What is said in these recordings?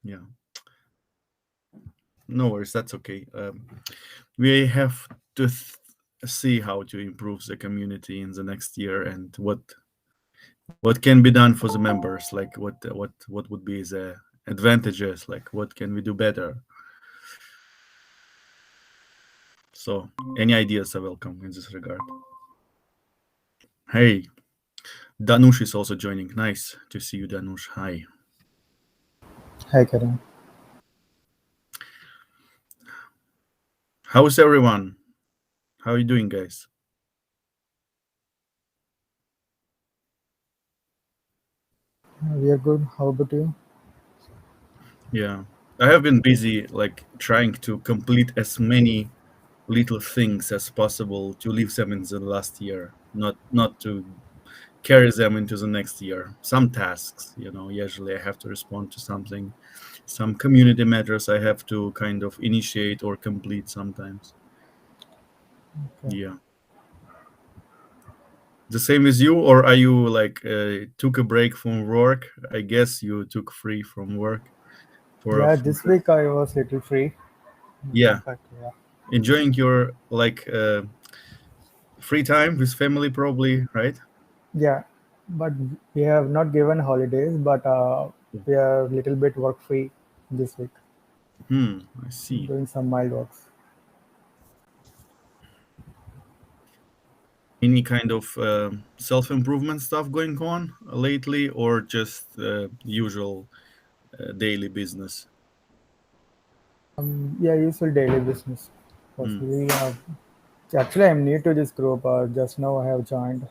Yeah, no worries. That's okay. We have to see how to improve the community in the next year and what can be done for the members. Like what would be the advantages? Like what can we do better? So any ideas are welcome in this regard. Hey, Danush is also joining. Nice to see you, Danush. Hi. Hi, Karan. How's everyone? How are you doing, guys? We are good. How about you? Yeah. I have been busy like trying to complete as many little things as possible to leave them in the last year, not to carry them into the next year. Some tasks, usually I have to respond to something. Some community matters I have to kind of initiate or complete sometimes. Okay. Yeah. The same as you, or are you like took a break from work? I guess you took free from work for a Yeah, few this days. week I was little free. Yeah, Perfect. Yeah. enjoying your like free time with family, probably, right? Yeah, but we have not given holidays, but we are little bit work free this week, I see. doing some mild works. Any kind of self improvement stuff going on lately, or just usual daily business? Yeah, usual daily business. Hmm. Possibly. Actually, I'm new to this group. Just now I have joined.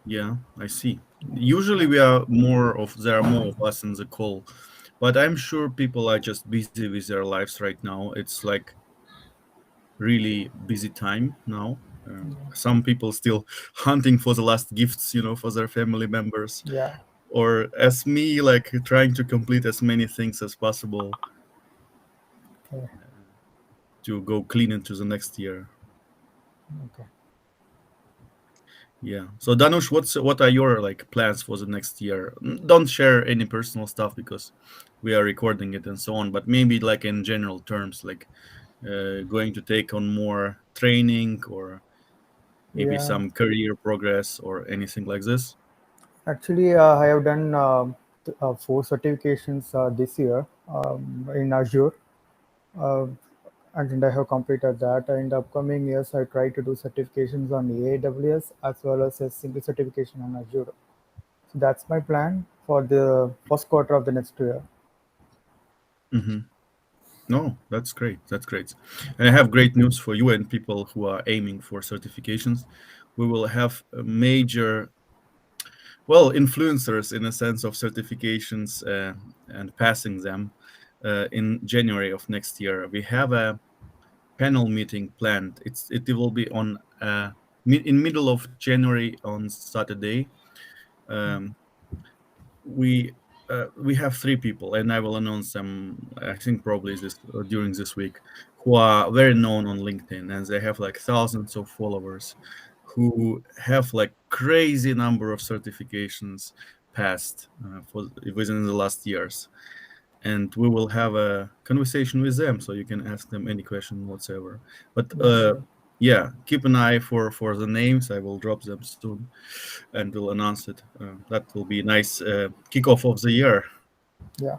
Yeah, I see. Usually we are more of there are more of us in the call, but I'm sure people are just busy with their lives right now. It's like really busy time now. Some people still hunting for the last gifts, for their family members, Yeah. or as me, like trying to complete as many things as possible Okay. to go clean into the next year. Okay. Yeah. So Danush, what are your like plans for the next year? Don't share any personal stuff because we are recording it and so on. But maybe like in general terms, like going to take on more training or maybe Yeah. some career progress or anything like this. Actually, I have done four certifications this year in Azure, uh, and I have completed that. In the upcoming years, I try to do certifications on AWS as well as a single certification on Azure. So that's my plan for the first quarter of the next year. Hmm. No, that's great. That's great. And I have great news for you and people who are aiming for certifications. We will have a major, well, influencers in a sense of certifications and passing them in January of next year. We have a panel meeting planned. It will be on in middle of January on Saturday. Um, we have three people, and I will announce them. I think probably this during this week, who are very known on LinkedIn, and they have like thousands of followers, who have like crazy number of certifications passed for within the last years. And we will have a conversation with them, so you can ask them any question whatsoever. But Yeah, sure. yeah, keep an eye for the names. I will drop them soon, and we'll announce it. That will be a nice kickoff of the year. Yeah,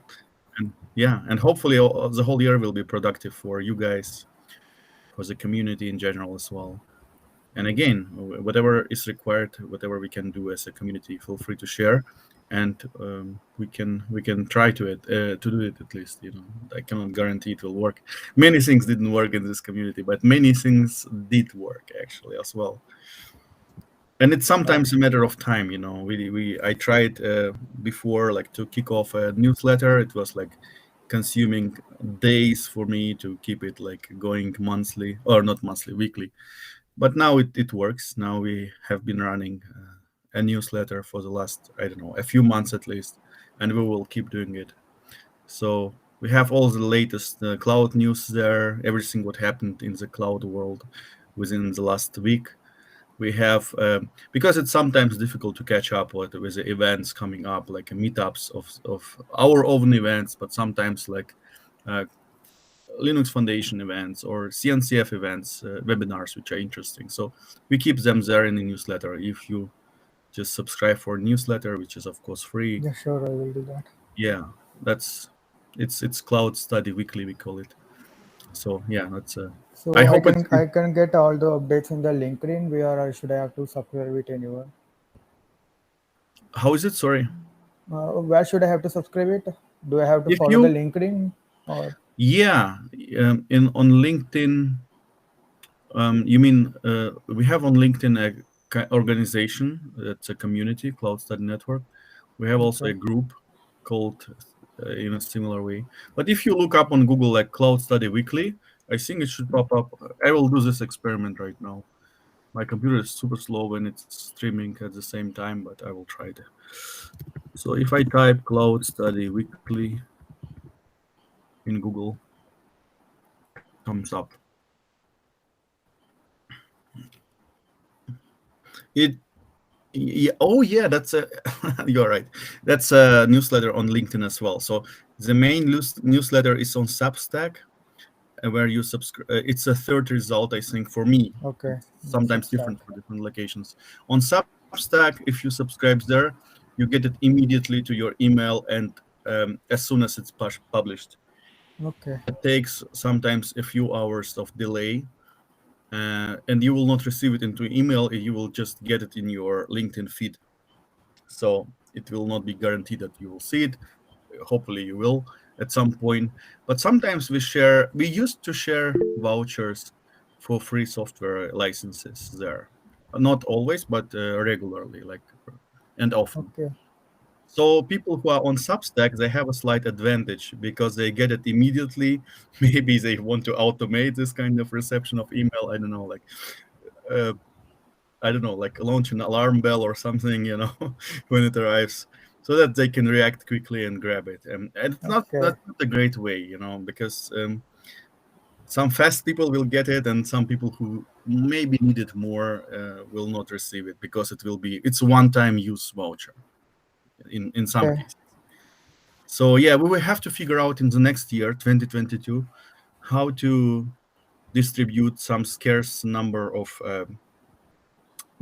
And yeah, and hopefully the whole year will be productive for you guys, for the community in general as well. And again, whatever is required, whatever we can do as a community, feel free to share, and we can try to do it at least. I cannot guarantee it will work. Many things didn't work in this community, but many things did work actually as well. And it's yeah, sometimes a matter of time. We I tried before, like, to kick off a newsletter. It was like consuming days for me to keep it like going monthly, or not monthly, weekly. But now it works. Now we have been running a newsletter for the last, I don't know, a few months at least, and we will keep doing it. So we have all the latest cloud news there, everything what happened in the cloud world within the last week. We have because it's sometimes difficult to catch up with the events coming up, like meetups of our own events, but sometimes like uh, Linux Foundation events or CNCF events, webinars, which are interesting. So we keep them there in the newsletter. If you just subscribe for newsletter, which is of course free, Yeah, sure, I will do that. yeah, that's it's Cloud Study Weekly, we call it. So yeah, that's I So I hope it's can I can get all the updates in the LinkedIn, where I should I have to subscribe it anywhere? how is it? Sorry. Where should I have to subscribe it? Do I have to If follow the you LinkedIn or yeah, in on LinkedIn. You mean we have on LinkedIn a organization that's a community, Cloud Study Network. We have also okay? a group called in a similar way. But if you look up on Google like Cloud Study Weekly, I think it should pop up. I will do this experiment right now. My computer is super slow when it's streaming at the same time, but I will try it. So if I type Cloud Study Weekly in Google, it comes up. It Yeah. Oh, yeah. That's a. You're right. That's a newsletter on LinkedIn as well. So the main newsletter is on Substack, where you subscribe. It's a third result, I think, for me. Okay, It's the sometimes Substack. different for different locations. On Substack, if you subscribe there, you get it immediately to your email, and as soon as it's published. Okay, It takes sometimes a few hours of delay, and you will not receive it into email. You will just get it in your LinkedIn feed. So it will not be guaranteed that you will see it. Hopefully you will at some point. But sometimes we used to share vouchers for free software licenses there. Not always, but regularly, like and often. okay, So people who are on Substack, they have a slight advantage because they get it immediately. Maybe they want to automate this kind of reception of email. I don't know, like uh, I don't know, like launch an alarm bell or something, when it arrives, so that they can react quickly and grab it. And it's not okay, that's not a great way, because some fast people will get it, and some people who maybe need it more will not receive it because it's a one-time use voucher in some okay, cases. So yeah, we will have to figure out in the next year, 2022, how to distribute some scarce number of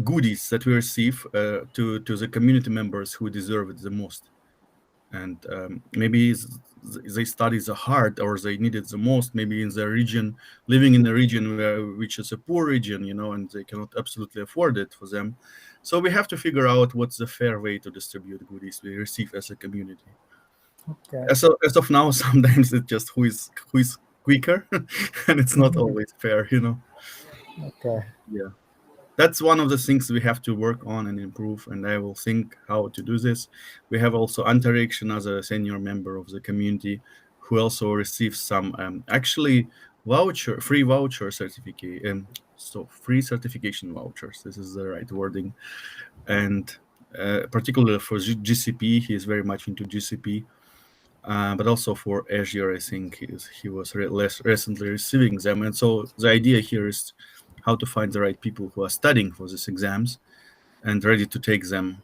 goodies that we receive to the community members who deserve it the most. And maybe they study the hard or they need it the most. Maybe in their region, living in a region which is a poor region, and they cannot absolutely afford it for them. So we have to figure out what's the fair way to distribute goodies we receive as a community. okay, As of now, sometimes it's just who is quicker, and it's not always fair. okay, Yeah. That's one of the things we have to work on and improve, and I will think how to do this. We have also Antariksh as a senior member of the community who also receives some actually free voucher certificate, so free certification vouchers, this is the right wording. And particularly for GCP, he is very much into GCP, but also for Azure, I think he was recently receiving them. And so the idea here is how to find the right people who are studying for these exams and ready to take them,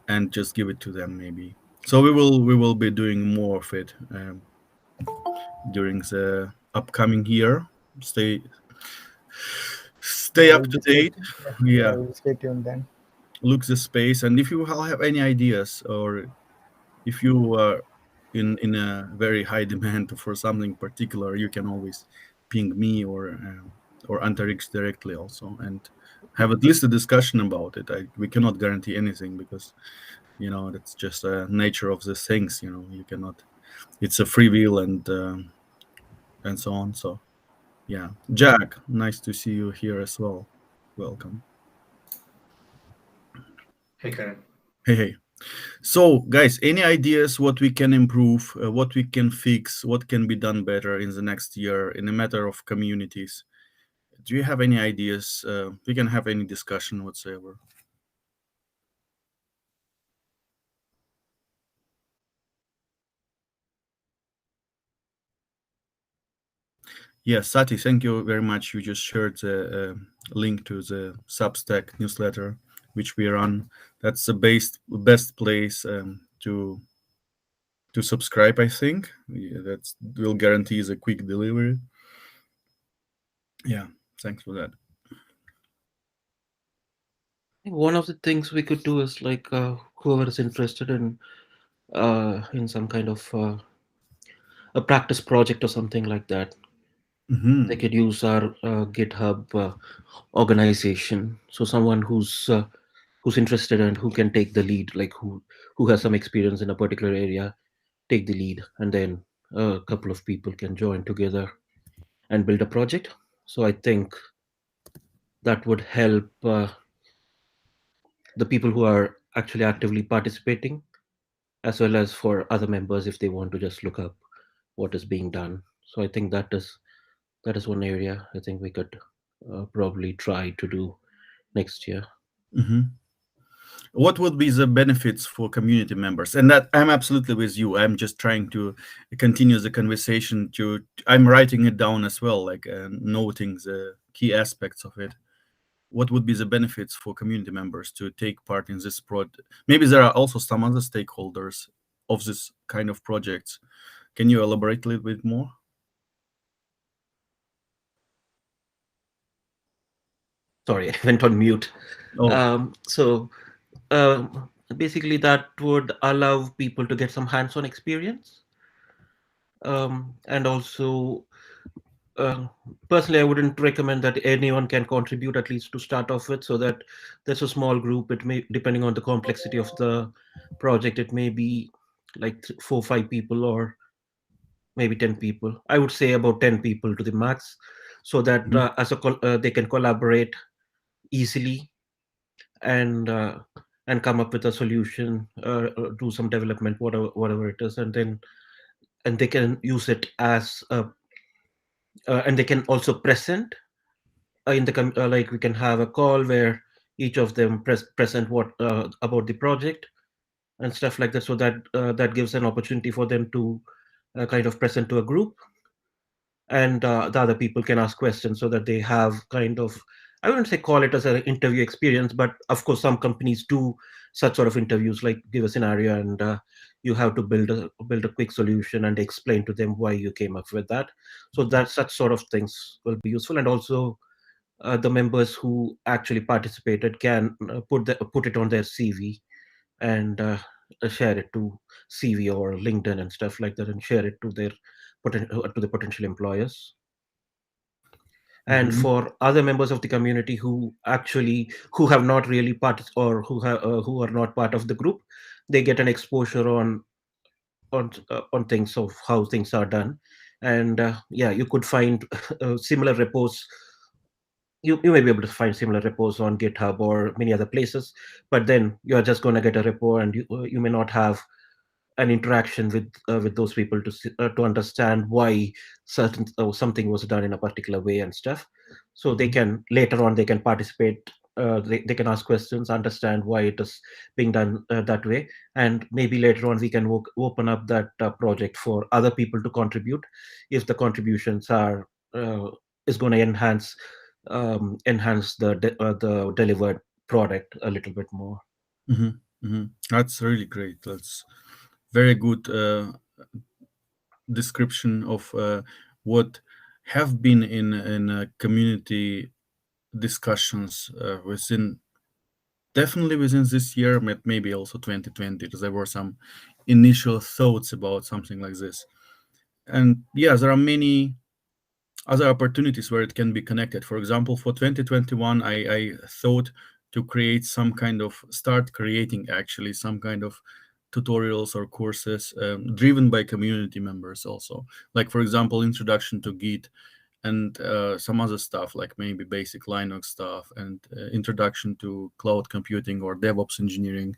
and just give it to them maybe. So we will be doing more of it during the upcoming year. Stay yeah, stay I up will to be stay, date. yeah, yeah, I Yeah, will stay tuned then. look the space, and if you have any ideas, or if you are in a very high demand for something particular, you can always ping me or Antarix directly also, and have at least a discussion about it. We cannot guarantee anything because that's just a nature of the things. You cannot. It's a free will and so on. So yeah, Jack, nice to see you here as well. Welcome. Hey, Karen. Hey, hey. So, guys, any ideas what we can improve, what we can fix, what can be done better in the next year in a matter of communities? Do you have any ideas? We can have any discussion whatsoever. Yes, Sati, thank you very much. You just shared the link to the Substack newsletter, which we run. That's the best place to subscribe. I think that will guarantee the quick delivery. Yeah, thanks for that. One of the things we could do is like whoever is interested in some kind of a practice project or something like that, they Hmm. could use our GitHub organization. So someone who's interested and who can take the lead, like who has some experience in a particular area, take the lead, and then a couple of people can join together and build a project. So I think that would help the people who are actually actively participating, as well as for other members if they want to just look up what is being done. So I think that is one area I think we could probably try to do next year. Hmm. What would be the benefits for community members? And that I'm absolutely with you. I'm just trying to continue the conversation. I'm writing it down as well, like noting the key aspects of it. What would be the benefits for community members to take part in this project? Maybe there are also some other stakeholders of this kind of projects. Can you elaborate a little bit more? Sorry, I went on mute. Oh. So basically, that would allow people to get some hands-on experience, and also uh, personally, I wouldn't recommend that anyone can contribute at least to start off with, so that there's a small group. It may, depending on the complexity of the project, it may be like 4 or 5 people, or maybe 10 people. I would say about 10 people to the max, so that Mhm. they can collaborate easily and and come up with a solution, do some development, whatever it is, and they can use it as and they can also present in the like we can have a call where each of them present what about the project and stuff like that, so that that gives an opportunity for them to kind of present to a group, and the other people can ask questions, so that they have kind of, I wouldn't say call it as an interview experience, but of course some companies do such sort of interviews, like give a scenario, and you have to build a quick solution and explain to them why you came up with that. So that such sort of things will be useful, and also the members who actually participated can put it on their CV, and share it to CV or LinkedIn and stuff like that, and share it to their to the potential employers. And Mhm. for other members of the community who have not really or who are not part of the group, they get an exposure on things of how things are done. And yeah, you could find similar repos. You may be able to find similar repos on GitHub or many other places, but then you are just going to get a repo, and you may not have an interaction with those people to understand why something was done in a particular way and stuff. So they Mhm. can later on, they can participate, they can ask questions, understand why it is being done that way, and maybe later on we can open up that project for other people to contribute if the contributions are is going to enhance the delivered product a little bit more. Mhm. Mhm. That's really great. That's very good description of what have been in community discussions within definitely within this year, maybe also 2020. There were some initial thoughts about something like this, and yeah, there are many other opportunities where it can be connected. For example, for 2021, I thought to create some kind of start creating actually some kind of tutorials or courses driven by community members also, like for example introduction to Git and some other stuff like maybe basic Linux stuff and introduction to cloud computing or DevOps engineering.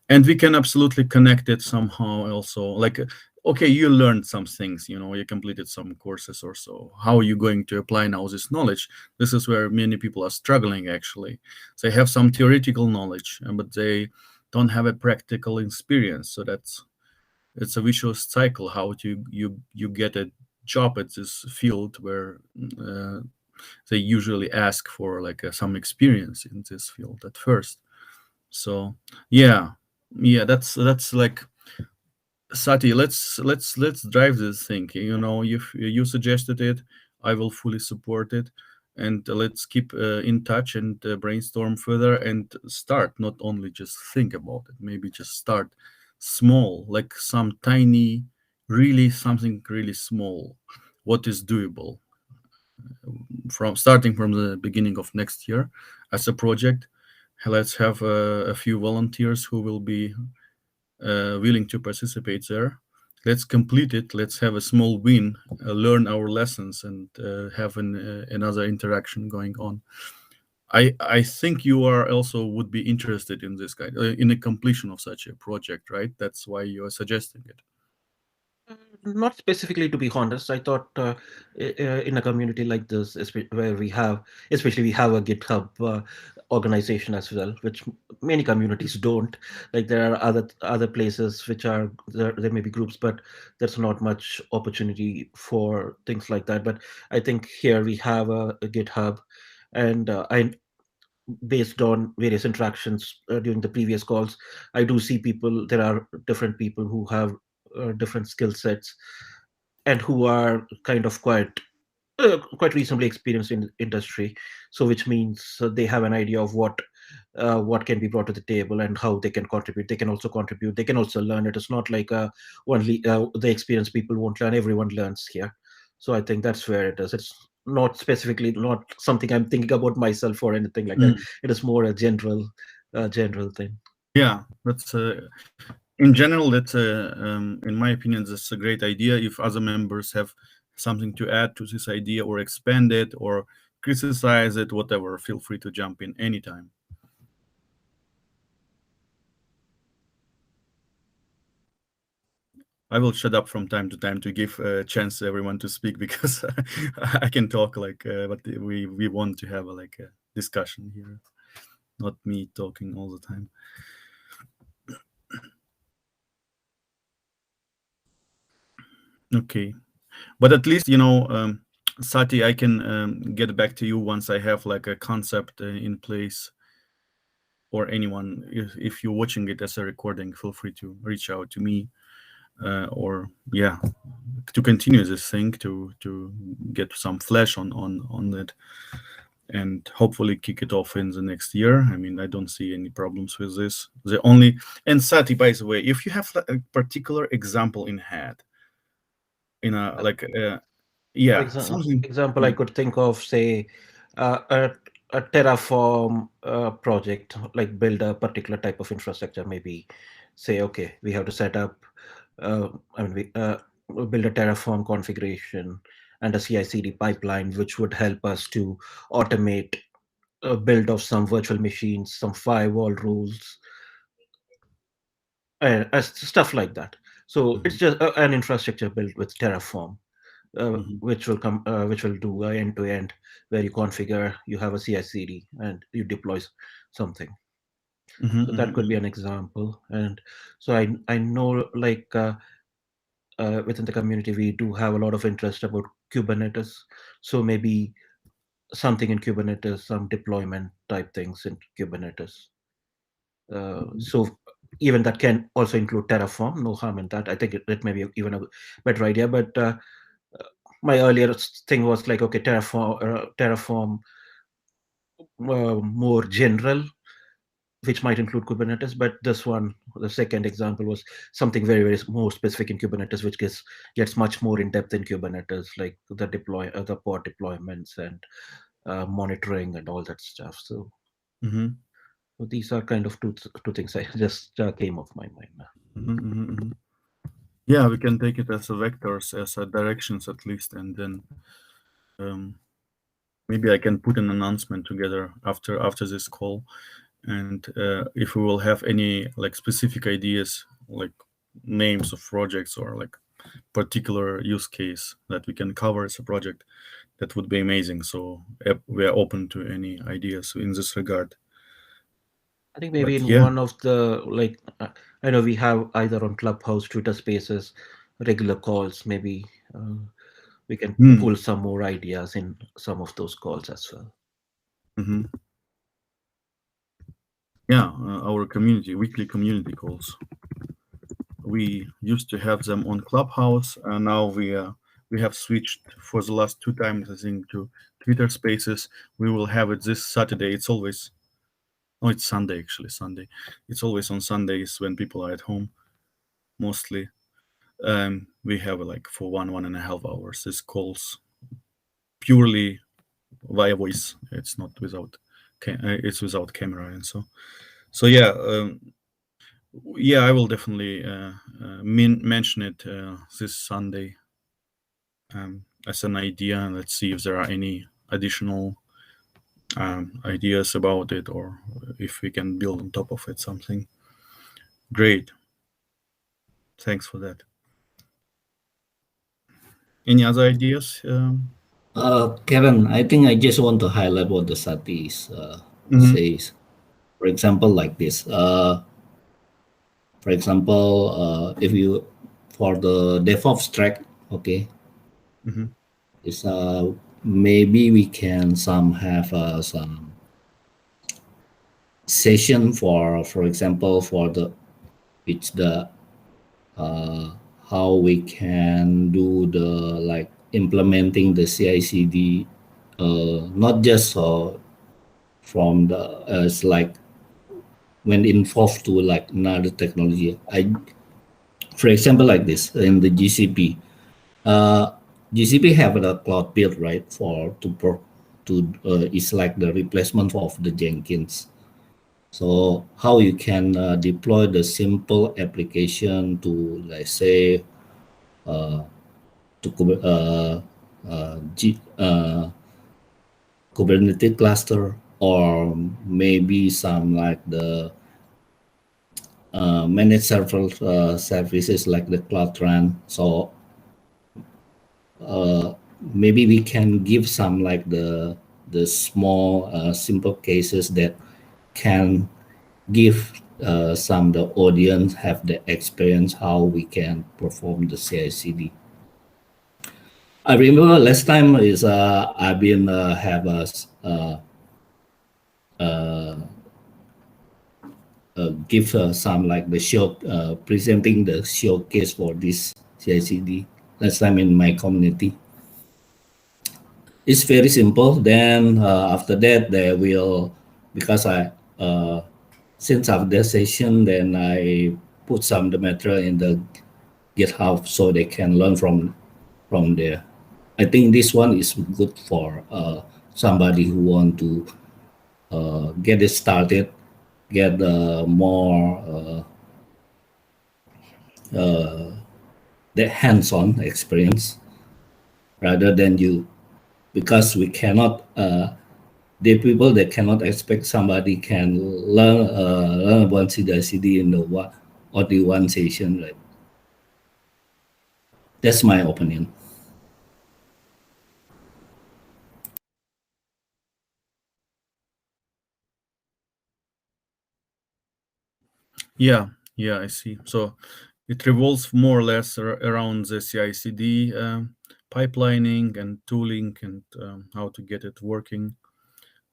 And we can absolutely connect it somehow also, like okay, you learned some things, you completed some courses or so. How are you going to apply now this knowledge? This is where many people are struggling actually. They have some theoretical knowledge but they don't have a practical experience, so it's a vicious cycle. How to you get it job at this field where uh, they usually ask for like some experience in this field at first. So yeah, yeah, that's like Sati. Let's drive this thing. You know, if you suggested it, I will fully support it, and let's keep in touch and brainstorm further and start. Not only just think about it, maybe just start small, like some tiny, really something really small. What is doable from starting from the beginning of next year as a project. Let's have a few volunteers who will be willing to participate there. Let's complete it. Let's have a small win, learn our lessons, and have another interaction going on. I think you are also would be interested in this kind in the completion of such a project, right? That's why you are suggesting it. Not specifically, to be honest. I thought in a community like this, where we have, especially we have a GitHub organization as well, which many communities don't. Like there are other places which are there may be groups, but there's not much opportunity for things like that. But I think here we have a GitHub, and I based on various interactions during the previous calls, I do see people. There are different people who have different skill sets and who are kind of quite reasonably experienced in the industry. So which means they have an idea of what can be brought to the table and how they can contribute. They can also contribute. They can also learn. It is not like only the experienced people won't learn. Everyone learns here. So I think that's where it is. It's not specifically not something I'm thinking about myself or anything like that. Mm. It is more a general thing. Yeah, that's in general. That's in my opinion, that's a great idea. If other members have something to add to this idea or expand it or criticize it, whatever, feel free to jump in anytime. I will shut up from time to time to give a chance to everyone to speak because I can talk like, but we want to have like a discussion here, not me talking all the time. Okay, but at least Sati, I can get back to you once I have like a concept in place. Or anyone, if you're watching it as a recording, feel free to reach out to me, or yeah, to continue this thing to get some flesh on it and hopefully kick it off in the next year. I mean, I don't see any problems with this. The only, and Sati, by the way, if you have like, a particular example in head, in a like For yeah, something. example, I Yeah. could think of, say, a Terraform project, like build a particular type of infrastructure. Maybe say, okay, we have to set up, I mean, we build a Terraform configuration and a CI/CD pipeline, which would help us to automate a build of some virtual machines, some firewall rules, stuff like that. So Mhm, it's just an infrastructure built with Terraform, mhm, which will do end to end, where you configure, you have a CI/CD, and you deploy something. mhm, So that mhm, could be mhm, an example. And so I know, like within the community, we do have a lot of interest about Kubernetes. So maybe something in Kubernetes, some deployment type things in Kubernetes. mhm, So even that can also include Terraform. No harm in that. I think it may be even a better idea. But my earlier thing was like, okay, Terraform more general, which might include Kubernetes. But this one, the second example, was something very more specific in Kubernetes, which gets much more in depth in Kubernetes, like the pod deployments and monitoring and all that stuff. mhm, So these are kind of two things I just came off my mind. mhm, mhm, mhm. Yeah, we can take it as a vectors, as a directions at least, and then um, maybe I can put an announcement together after this call, and if we will have any like specific ideas, like names of projects or like particular use case that we can cover as a project, that would be amazing. So we are open to any ideas in this regard. I think maybe But in yeah. one of the I know we have either on Clubhouse, Twitter Spaces, regular calls, maybe. we can Hmm. pull some more ideas in some of those calls as well. Hmm. Yeah, our community weekly community calls. We used to have them on Clubhouse, and now we have switched for the last two times, I think, to Twitter Spaces. We will have it this Saturday. It's always oh, it's Sunday actually. Sunday. It's always on Sundays when people are at home, mostly. We have like for 1.5 hours. This calls purely via voice. It's not without. It's without camera and so. So yeah, yeah, I will definitely mention it this Sunday as an idea, and let's see if there are any additional ideas about it, or if we can build on top of it something great. Thanks for that. Any other ideas? Kevin, I think I just want to highlight what the Satis Hmm. says. For example, like this. For example, if you for the DevOps track, okay, Hmm. is maybe we can some have some session for example, for the it's the uh, how we can do the like implementing the CI/CD, not just from the as like when involved to like another technology. For example, like this in the GCP, uh, GCP have a cloud build right for to it's like the replacement of the Jenkins. So how you can deploy the simple application to let's say uh, to Kubernetes cluster, or maybe some like the managed server services like the Cloud Run. So uh, maybe we can give some like the small simple cases that can give some the audience have the experience how we can perform the CI/CD. I remember last time is I've been have a uh, give some like the show presenting the showcase for this CICD last time in my community. It's very simple. Then after that, they will because I since after the session, then I put some the material in the GitHub so they can learn from there. I think this one is good for somebody who want to get it started, get more the hands-on experience rather than you because we cannot the people that cannot expect somebody can learn one CD in the one only one session, right? That's my opinion. Yeah, yeah, I see. So it revolves more or less around the CI/CD pipelining and tooling and how to get it working,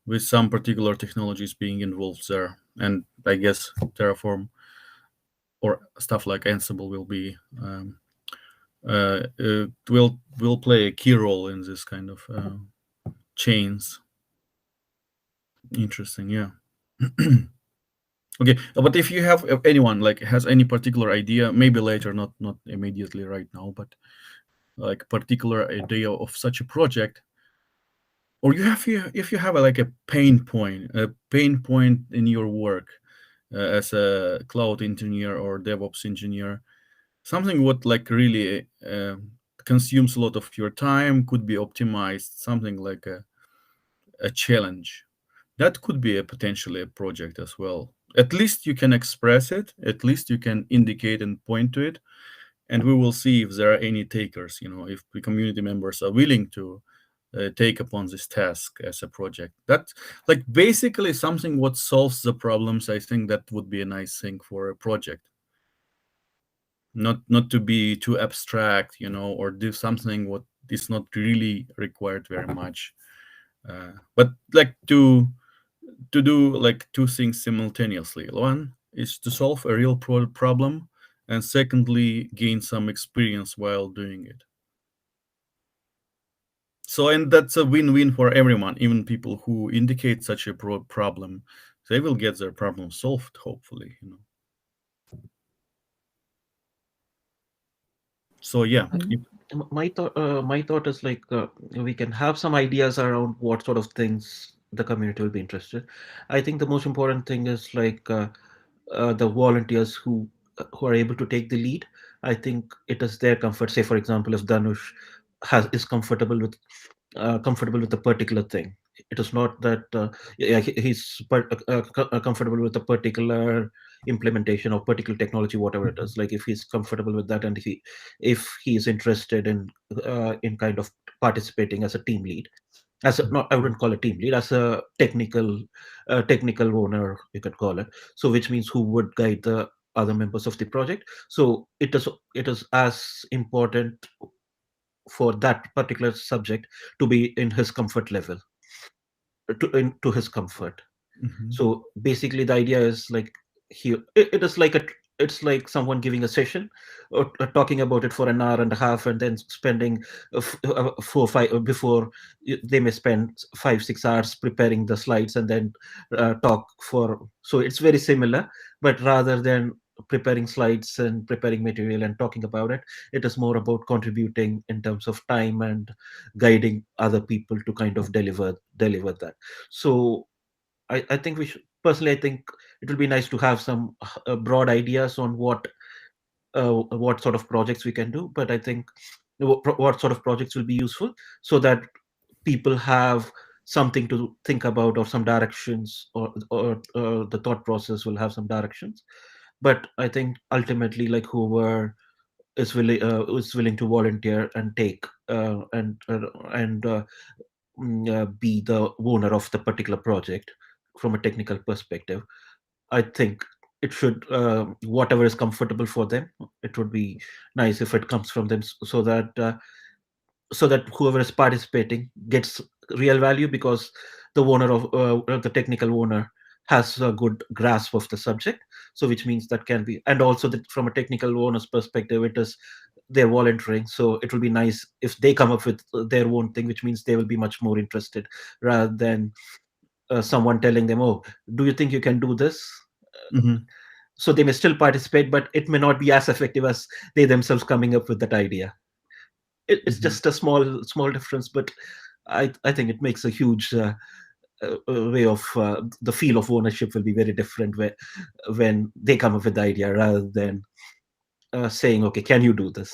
with some particular technologies being involved there. And I guess Terraform or stuff like Ansible will be will play a key role in this kind of chains. Interesting, yeah. Okay, but if you have anyone like has any particular idea, maybe later, not immediately right now, but like particular idea of such a project, or if you have like a pain point in your work as a cloud engineer or DevOps engineer, something what like really consumes a lot of your time, could be optimized, something like a challenge, that could be a potentially a project as well. At least you can express it, at least you can indicate and point to it, and we will see if there are any takers, if the community members are willing to take upon this task as a project. That like basically something what solves the problems. I think that would be a nice thing for a project, not to be too abstract, or do something what is not really required very much. But like to do like two things simultaneously. One is to solve a real problem, and secondly, gain some experience while doing it. So, and that's a win-win for everyone, even people who indicate such a problem. They will get their problem solved, hopefully. So yeah, Mm, My thought is like we can have some ideas around what sort of things the community will be interested. I think the most important thing is like the volunteers who are able to take the lead. I think it is their comfort. Say, for example, if Dhanush is comfortable with a particular thing. It is not that yeah, he's comfortable with a particular implementation of particular technology, whatever it is. Like if he's comfortable with that, and if he is interested in kind of participating as a team lead, as a, not I wouldn't call it team lead, as a technical owner, you could call it. So which means who would guide the other members of the project. So it is as important for that particular subject to be in his comfort level, to his comfort. hmm So basically the idea is like it is like it's like someone giving a session or talking about it for an hour and a half, and then spending 4 5 before they may spend 5 6 hours preparing the slides, and then talk for. So it's very similar, but rather than preparing slides and preparing material and talking about it, it is more about contributing in terms of time and guiding other people to kind of deliver that. So I think we should personally. I think it will be nice to have some broad ideas on what sort of projects we can do. But I think what sort of projects will be useful, so that people have something to think about, or some directions, or the thought process will have some directions. But I think ultimately, like whoever is willing to volunteer and take and be the owner of the particular project from a technical perspective. I think it should whatever is comfortable for them. It would be nice if it comes from them, so that whoever is participating gets real value, because the owner of the technical owner has a good grasp of the subject. So which means that can be, and also that from a technical owner's perspective, it is they're volunteering, so it will be nice if they come up with their own thing, which means they will be much more interested, rather than someone telling them, oh, do you think you can do this? hmm So they may still participate, but it may not be as effective as they themselves coming up with that idea. It's hmm just a small difference, but I think it makes a huge way of the feel of ownership will be very different when they come up with the idea, rather than saying, okay, can you do this?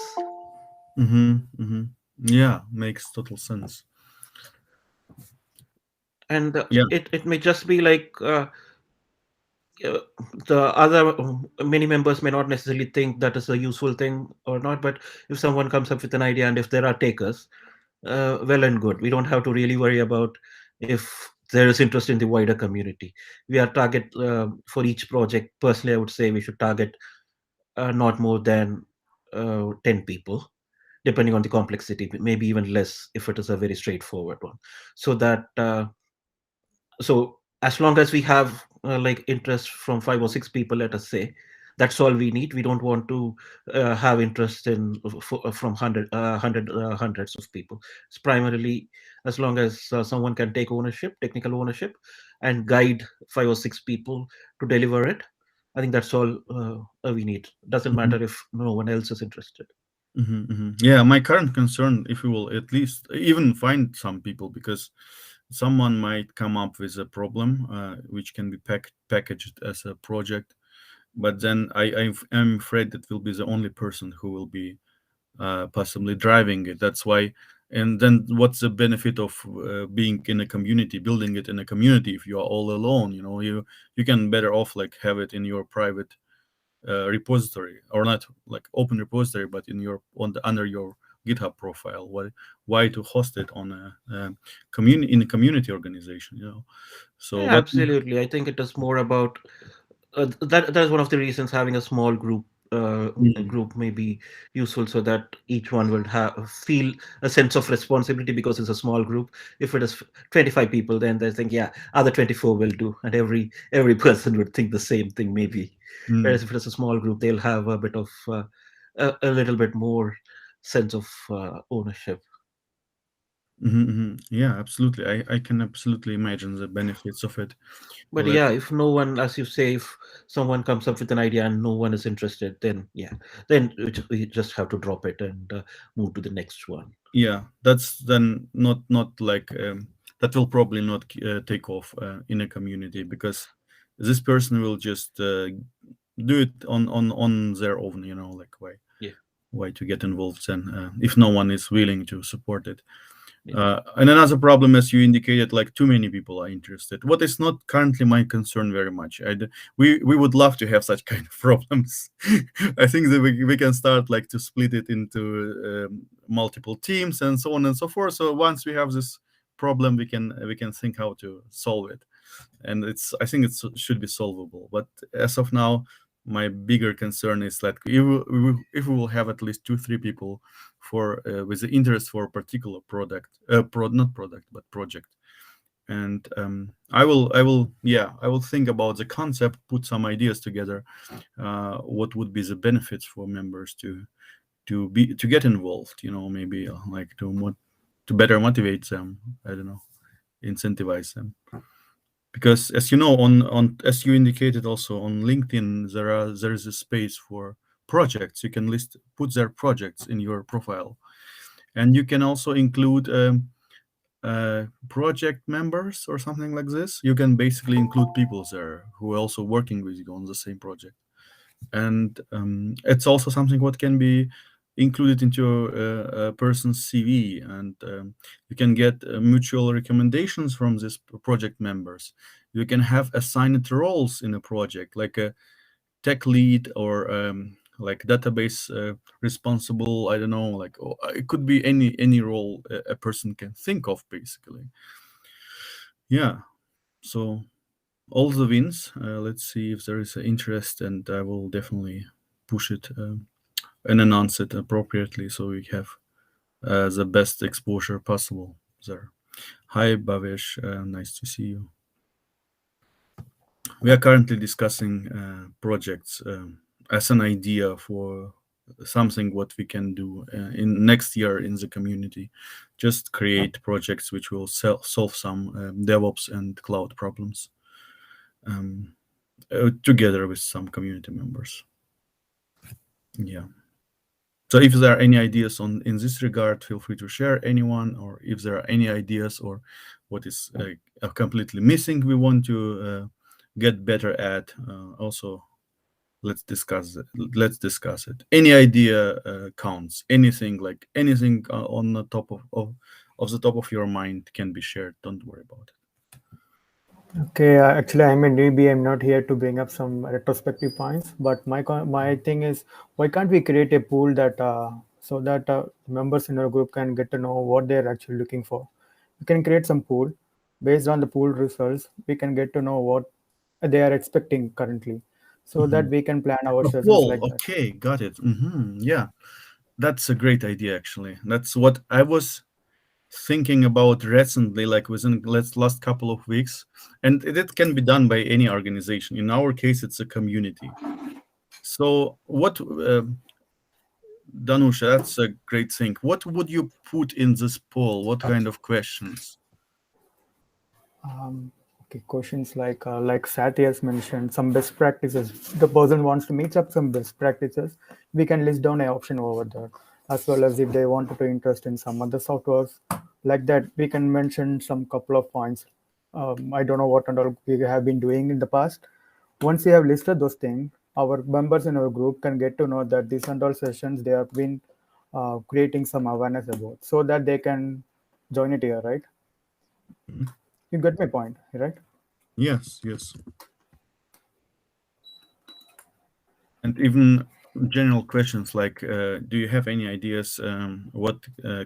hmm Yeah, makes total sense. And Yeah. it may just be like uh, the other many members may not necessarily think that is a useful thing or not, but if someone comes up with an idea and if there are takers, well and good. We don't have to really worry about if there is interest in the wider community. We are target for each project. Personally, I would say we should target not more than 10 people, depending on the complexity, maybe even less if it is a very straightforward one. So that so as long as we have like interest from 5 or 6 people, let us say, that's all we need. We don't want to have interest from hundreds of people. It's primarily, as long as someone can take ownership, technical ownership, and guide 5 or 6 people to deliver it. I think that's all we need. Doesn't hmm matter if no one else is interested. Yeah, my current concern, if we will at least even find some people, because someone might come up with a problem which can be packaged as a project, but then I'm afraid that will be the only person who will be possibly driving it. That's why. And then what's the benefit of being in a community, building it in a community, if you are all alone? You can better off like have it in your private repository, or not like open repository, but in your under your GitHub profile. Why to host it on a community, in a community organization? So Yeah, what? absolutely. I think it is more about that is one of the reasons having a small group Mm, group may be useful, so that each one will have feel a sense of responsibility because it's a small group. If it is 25 people, then they think, yeah, other 24 will do, and every person would think the same thing maybe. mm, Whereas if it is a small group, they'll have a bit of a little bit more sense of ownership. Yeah, absolutely. I can absolutely imagine the benefits of it. But Let yeah, if no one, as you say, if someone comes up with an idea and no one is interested, then yeah, then we just have to drop it and move to the next one. Yeah, that's then not like that will probably not take off in a community because this person will just do it on their own. Like Yeah, why to get involved then if no one is willing to support it. yeah, And another problem, as you indicated, like too many people are interested. What is not currently my concern very much. We would love to have such kind of problems. I think that we can start like to split it into multiple teams and so on and so forth. So once we have this problem, we can think how to solve it, and I think it should be solvable. But as of now, my bigger concern is that if we will have at least 2-3 people for with the interest for a particular product, not product but project, and I will think about the concept, put some ideas together, what would be the benefits for members to get involved, maybe like to better motivate them, I don't know, incentivize them, because as you know, on as you indicated also on LinkedIn, there is a space for projects. You can put their projects in your profile, and you can also include project members or something like this. You can basically include people there who are also working with you on the same project, and it's also something what can be included into a person's CV, and you can get mutual recommendations from these project members. You can have assigned roles in a project, like a tech lead or like database responsible. I don't know, like it could be any role a person can think of, basically. Yeah. So all the wins. Let's see if there is interest, and I will definitely push it. And announce it appropriately so we have the best exposure possible there. Hi, Bhavesh. Nice to see you. We are currently discussing projects as an idea for something what we can do in next year in the community. Just create projects which will solve some DevOps and cloud problems together with some community members. Yeah. So if there are any ideas in this regard, feel free to share anyone, or if there are any ideas or what is completely missing, we want to get better at. Also, let's discuss it. Any idea counts. Anything, like anything on the top of the top of your mind can be shared. Don't worry about it. Okay, actually, I'm a newbie. I'm not here to bring up some retrospective points. But my thing is, why can't we create a pool that so that members in our group can get to know what they're actually looking for? We can create some pool based on the pool results. We can get to know what they are expecting currently, so that Mhm. we can plan our A sessions poll. like that. Okay, got it. Yeah, that's a great idea. Actually, that's what I was thinking about recently, like within last couple of weeks, and it can be done by any organization. In our case, it's a community. So, what, Danusha? That's a great thing. What would you put in this poll? What kind of questions? Okay, questions like Sati has mentioned, some best practices. The person wants to meet up some best practices. We can list down an option over there, as well as if they wanted to interest in some other softwares like that. We can mention some couple of points. I don't know what and all we have been doing in the past. Once we have listed those things, our members in our group can get to know that these and all sessions they have been creating some awareness about, so that they can join it here, right? Mhm. You get my point, right? Yes, yes, and even general questions like, do you have any ideas what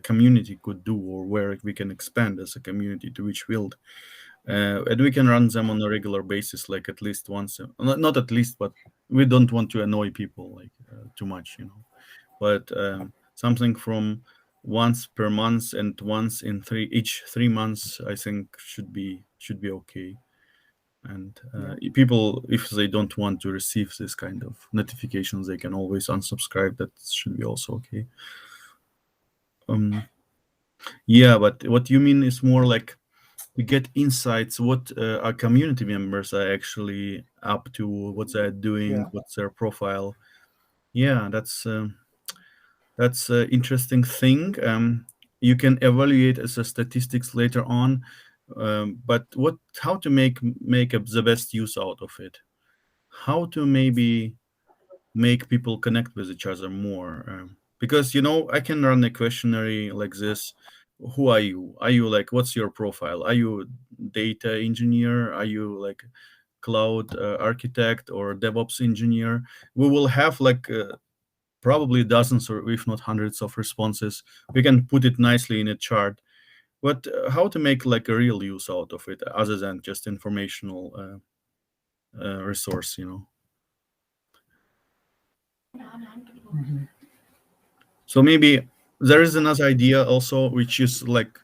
community could do, or where we can expand as a community, to which field? and we can run them on a regular basis, like at least once, not at least, but we don't want to annoy people like too much, but something from once per month and once in each 3 months, I think should be okay. And Yeah. people, if they don't want to receive this kind of notifications, they can always unsubscribe. That should be also okay. um yeah, but what you mean is more like we get insights what our community members are actually up to, what they're doing, Yeah. what's their profile. Yeah, that's an interesting thing. You can evaluate as a statistics later on, but what how to make up the best use out of it, how to maybe make people connect with each other more, because I can run a questionnaire like this. Who are you like, what's your profile? Are you data engineer? Are you like cloud architect or DevOps engineer? We will have like probably dozens or if not hundreds of responses. We can put it nicely in a chart, but how to make like a real use out of it other than just informational resource. Mhm. So maybe there is another idea also, which is like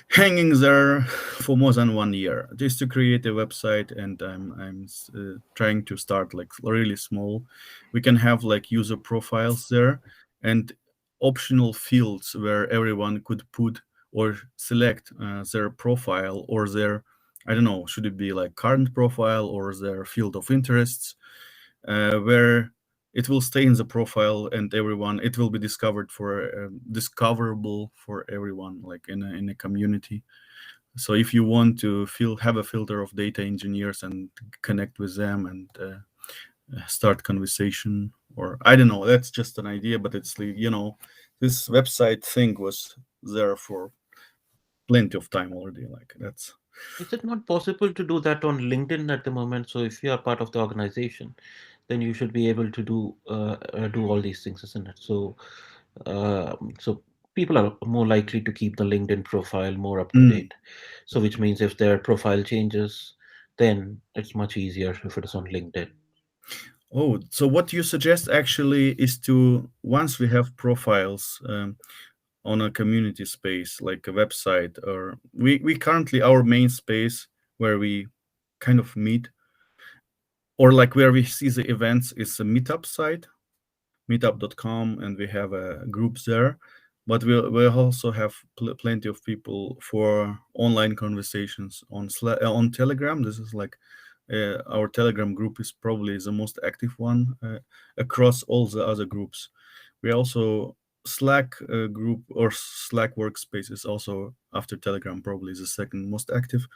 hanging there for more than 1 year, just to create a website. And I'm trying to start like really small. We can have like user profiles there and optional fields where everyone could put or select their profile or their, I don't know, should it be like current profile or their field of interests, where it will stay in the profile and everyone, it will be discoverable for everyone, like in a community. So if you want to have a filter of data engineers and connect with them and start conversation, or I don't know, that's just an idea, but it's this website thing was there for plenty of time already, like that's. Is it not possible to do that on LinkedIn at the moment? So if you are part of the organization, then you should be able to do all these things, isn't it? So people are more likely to keep the LinkedIn profile more up to Mm. date. So which means if their profile changes, then it's much easier if it is on LinkedIn. Oh, so what you suggest actually is to, once we have profiles on a community space like a website, or we currently our main space where we kind of meet, or like where we see the events, is a meetup site, meetup.com, and we have groups there. But we also have plenty of people for online conversations on Telegram. This is like our Telegram group is probably the most active one across all the other groups. We also Slack group, or Slack workspace, is also after Telegram probably the second most active.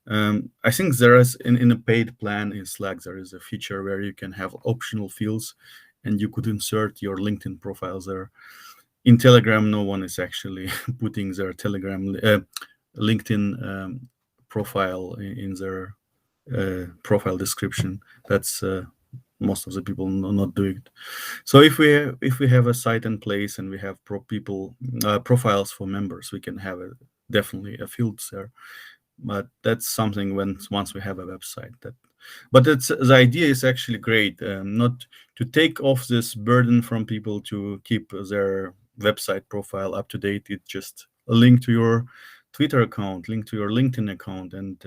I think there is in a paid plan in Slack, there is a feature where you can have optional fields and you could insert your LinkedIn profiles there. In Telegram, no one is actually putting their Telegram LinkedIn profile in their profile description. That's most of the people not doing it. So if we have a site in place and we have profiles for members, we can have definitely a field there. But that's something when once we have a website. But the idea is actually great. Not to take off this burden from people to keep their website profile up to date. It's just a link to your Twitter account, link to your LinkedIn account, and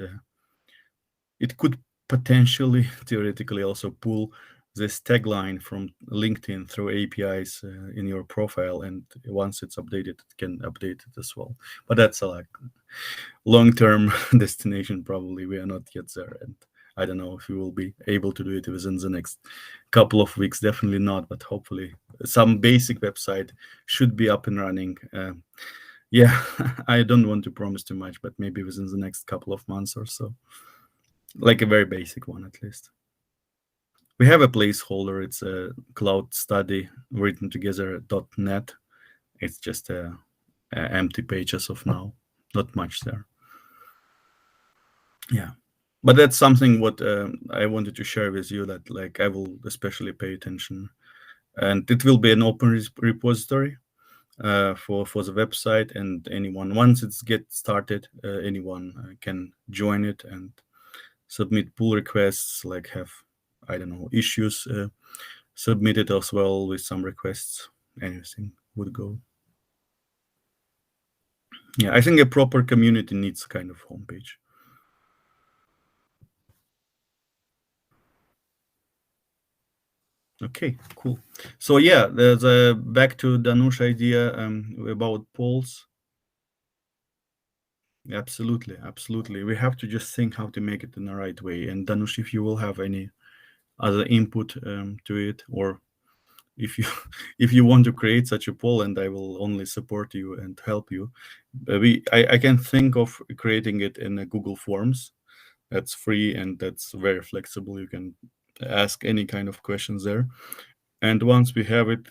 it could potentially, theoretically, also pull this tagline from LinkedIn through APIs in your profile, and once it's updated, it can update it as well. But that's a like long-term destination. Probably we are not yet there, and I don't know if we will be able to do it within the next couple of weeks. Definitely not, but hopefully some basic website should be up and running. Yeah, I don't want to promise too much, but maybe within the next couple of months or so, like a very basic one at least. We have a placeholder. It's a cloud study written together .NET. It's just a empty page as of now. Not much there. Yeah, but that's something what I wanted to share with you, that like I will especially pay attention, and it will be an open repository. for the website, and anyone, once it's get started, anyone can join it and submit pull requests, like have, I don't know, issues submitted as well with some requests. Anything would go. Yeah, I think a proper community needs a kind of homepage. Okay, cool. So yeah, there's a back to Danush idea about polls. Absolutely, absolutely. We have to just think how to make it in the right way. And Danush, if you will have any other input to it, or if you if you want to create such a poll, and I will only support you and help you. I can think of creating it in a Google Forms. That's free and that's very flexible. You can ask any kind of questions there. And once we have it,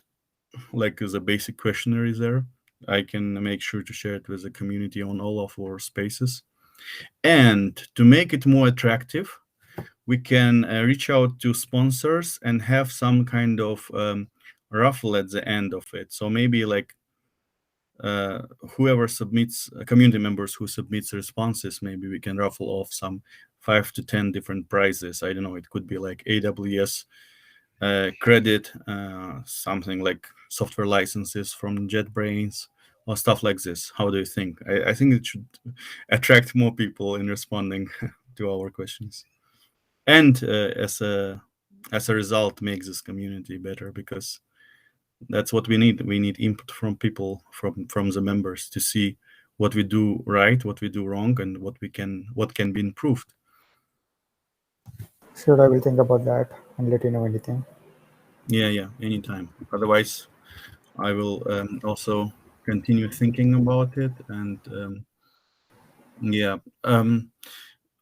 like as a basic questionnaire is there, I can make sure to share it with the community on all of our spaces. And to make it more attractive, we can reach out to sponsors and have some kind of raffle at the end of it. So maybe like whoever submits, community members who submits responses, maybe we can raffle off some 5 to 10 different prizes. I don't know, it could be like AWS credit, something like software licenses from JetBrains, or stuff like this. How do you think? I think it should attract more people in responding to our questions, and as a result, make this community better, because that's what we need. We need input from people, from the members, to see what we do right, what we do wrong, and what can be improved. Sure, I will think about that and let you know anything. Yeah, anytime. Otherwise, I will also continue thinking about it, and yeah,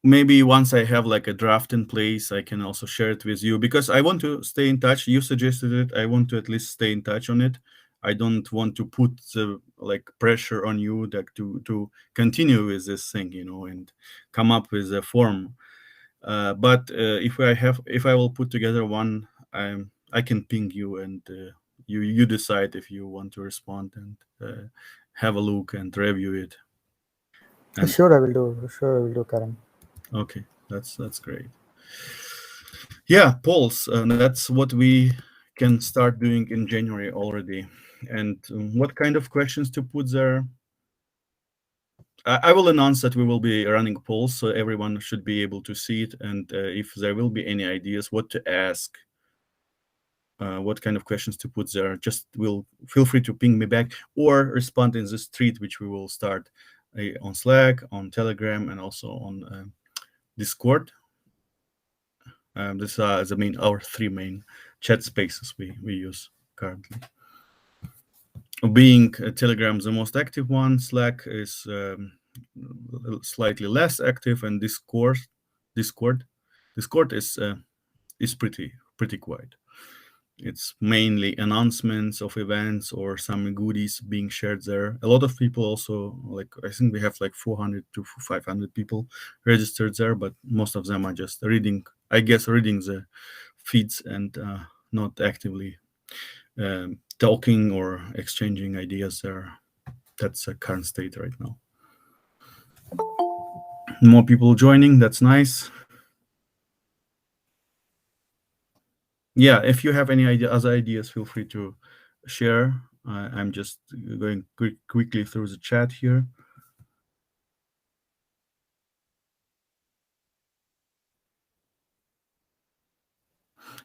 maybe once I have like a draft in place, I can also share it with you, because I want to stay in touch. You suggested it. I want to at least stay in touch on it. I don't want to put the like pressure on you that to continue with this thing, and come up with a form. But if I will put together one, I can ping you, and you decide if you want to respond, and have a look and review it. And Sure, I will do. Sure, I will do, Karan. okay, that's great. Yeah, polls. That's what we can start doing in January already. And what kind of questions to put there? I will announce that we will be running polls, so everyone should be able to see it. And if there will be any ideas what to ask, what kind of questions to put there, just will feel free to ping me back or respond in this thread, which we will start on Slack, on Telegram, and also on Discord. This is our 3 main chat spaces we use currently. Being Telegram the most active one, Slack is slightly less active, and Discord is pretty quiet. It's mainly announcements of events or some goodies being shared there. A lot of people also, like, I think we have like 400 to 500 people registered there, but most of them are just reading the feeds and not actively talking or exchanging ideas there. That's a current state right now. More people joining, that's nice. Yeah, if you have any other ideas, feel free to share. I'm just going quickly through the chat here.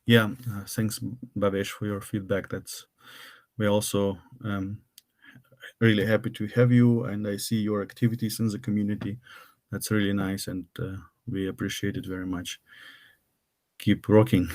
Yeah, thanks, Babesh, for your feedback. We're also really happy to have you, and I see your activities in the community. That's really nice, and we appreciate it very much. Keep rocking.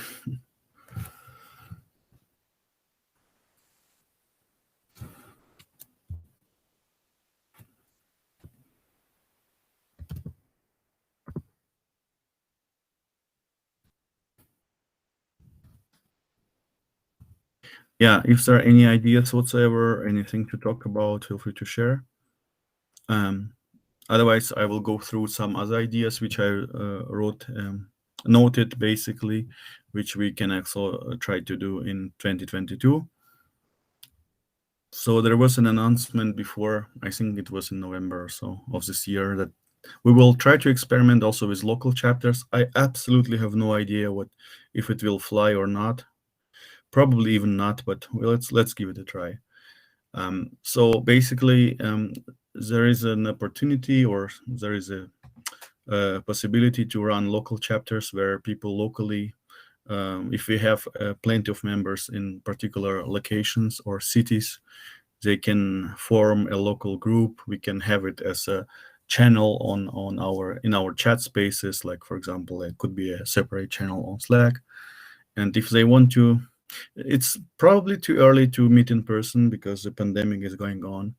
Yeah, if there are any ideas whatsoever, anything to talk about, feel free to share. Otherwise, I will go through some other ideas which I noted basically, which we can also try to do in 2022. So there was an announcement before, I think it was in November or so of this year, that we will try to experiment also with local chapters. I absolutely have no idea what if it will fly or not. Probably even not, but let's give it a try. So basically, there is an opportunity, or there is a possibility to run local chapters where people locally, if we have plenty of members in particular locations or cities, they can form a local group. We can have it as a channel on our in our chat spaces. Like for example, it could be a separate channel on Slack. And if they want to, it's probably too early to meet in person because the pandemic is going on,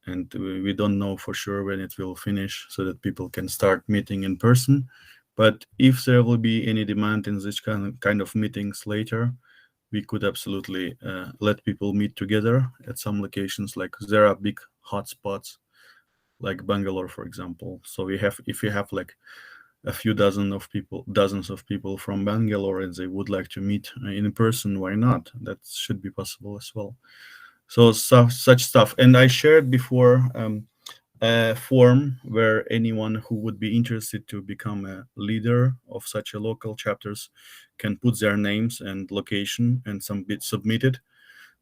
and we don't know for sure when it will finish, so that people can start meeting in person. But if there will be any demand in this kind of meetings later, we could absolutely let people meet together at some locations. Like there are big hotspots, like Bangalore, for example. So we have, if we have like a few dozens of people from Bangalore, and they would like to meet in person, why not? That should be possible as well. So such stuff. And I shared before a form where anyone who would be interested to become a leader of such a local chapters can put their names and location and some bit submitted.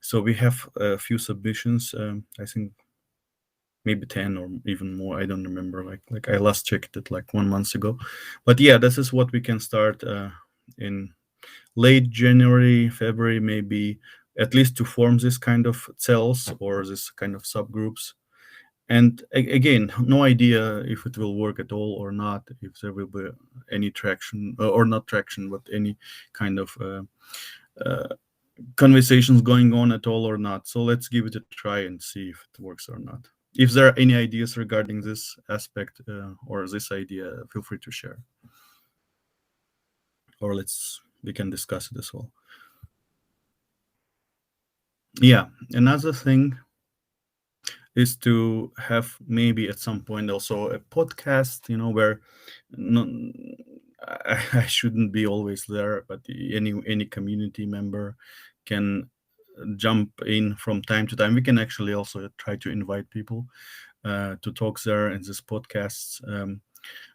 So we have a few submissions. I think maybe 10 or even more. I don't remember. Like I last checked it like 1 month ago. But yeah, this is what we can start in late January, February, maybe, at least to form this kind of cells or this kind of subgroups. And again, no idea if it will work at all or not, if there will be any traction or not traction, but any kind of uh, conversations going on at all or not. So let's give it a try and see if it works or not. If there are any ideas regarding this aspect or this idea, feel free to share. Or we can discuss it as well. Yeah, another thing is to have maybe at some point also a podcast, where no, I shouldn't be always there, but any community member can jump in from time to time. We can actually also try to invite people to talk there in this podcasts.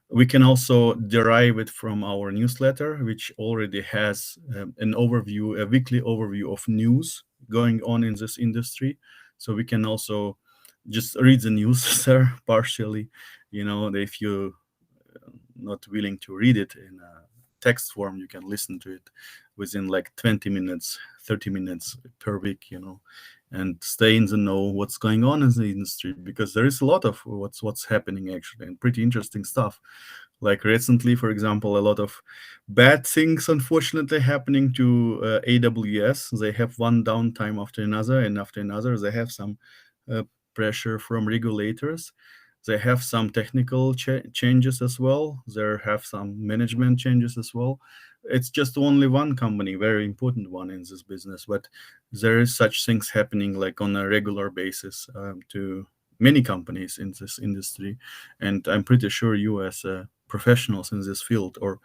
We can also derive it from our newsletter, which already has an overview, a weekly overview of news going on in this industry. So we can also just read the news there partially. If you're not willing to read it in a text form, you can listen to it within like 20 minutes, 30 minutes per week, and stay in the know what's going on in the industry, because there is a lot of what's happening actually, and pretty interesting stuff. Like recently, for example, a lot of bad things unfortunately happening to AWS. They have one downtime after another, and after another they have some pressure from regulators. They have some technical changes as well. They have some management changes as well. It's just only one company, very important one in this business, but there is such things happening like on a regular basis to many companies in this industry. And I'm pretty sure you, as professionals in this field, or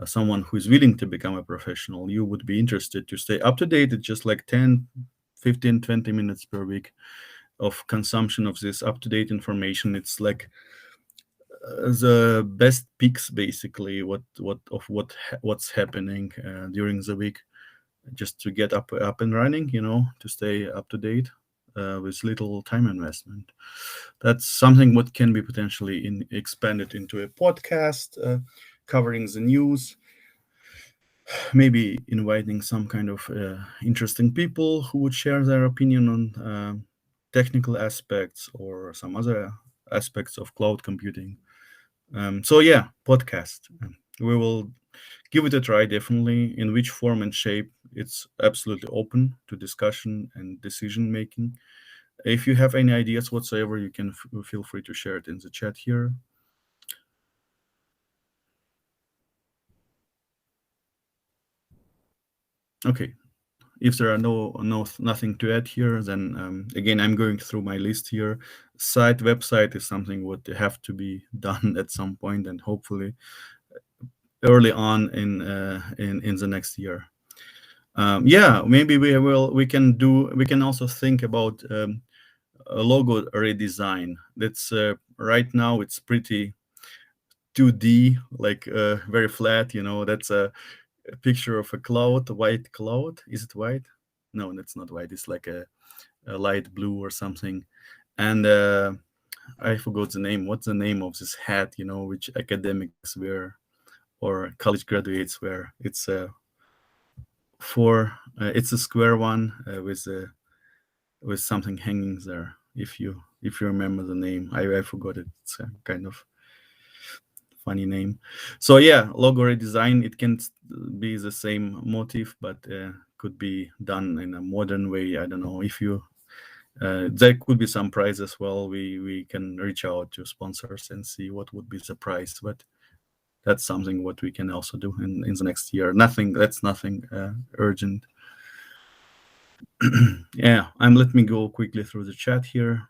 someone who is willing to become a professional, you would be interested to stay up to date. It's just like 10, 15, 20 minutes per week of consumption of this up-to-date information. It's like the best picks, basically, what's happening during the week, just to get up and running, to stay up to date with little time investment. That's something what can be potentially expanded into a podcast covering the news, maybe inviting some kind of interesting people who would share their opinion on technical aspects or some other aspects of cloud computing. So yeah, podcast. We will give it a try, definitely. In which form and shape, it's absolutely open to discussion and decision making. If you have any ideas whatsoever, you can feel free to share it in the chat here. Okay, if there are nothing to add here, then again, I'm going through my list here. Website is something would have to be done at some point, and hopefully early on in the next year. Yeah, maybe we can also think about a logo redesign. That's right now it's pretty 2D, like very flat. That's a picture of a cloud, a white cloud. Is it white? No, that's not white. It's like a light blue or something. And I forgot the name. What's the name of this hat? Which academics wear or college graduates wear. It's a square one with something hanging there. If you remember the name, I forgot it. It's a kind of funny name. So yeah, logo redesign. It can be the same motif, but could be done in a modern way. I don't know if you. There could be some price as well. We can reach out to sponsors and see what would be the price, but that's something what we can also do in the next year. That's nothing urgent. Yeah, let me go quickly through the chat here.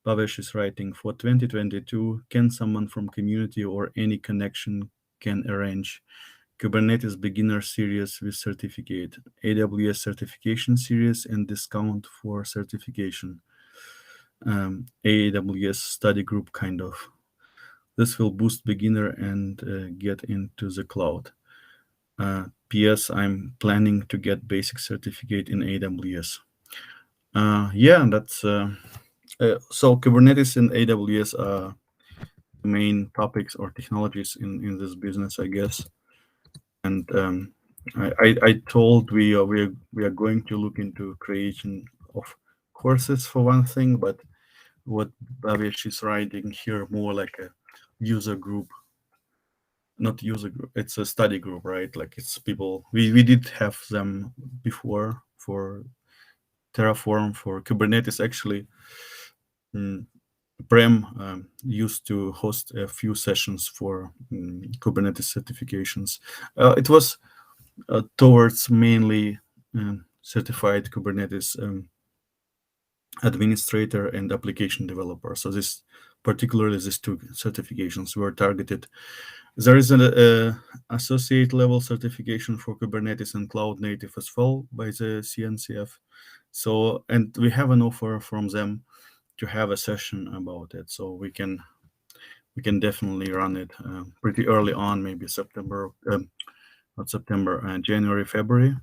Bhavesh is writing, for 2022, can someone from community or any connection can arrange Kubernetes beginner series with certificate, AWS certification series and discount for certification, AWS study group kind of. This will boost beginner and get into the cloud. PS, I'm planning to get basic certificate in AWS. Yeah, that's so Kubernetes and AWS are the main topics or technologies in this business, I guess. And I told we are going to look into creation of courses for one thing, but what Bhavesh is writing here more like a user group, not user group. It's a study group, right? Like it's people. We did have them before for Terraform, for Kubernetes actually. Prem used to host a few sessions for Kubernetes certifications. It was towards mainly certified Kubernetes administrator and application developer. So particularly these two certifications were targeted. There is an associate level certification for Kubernetes and cloud native as well by the CNCF. So, and we have an offer from them to have a session about it. So we can definitely run it pretty early on, maybe September, not September, January, February.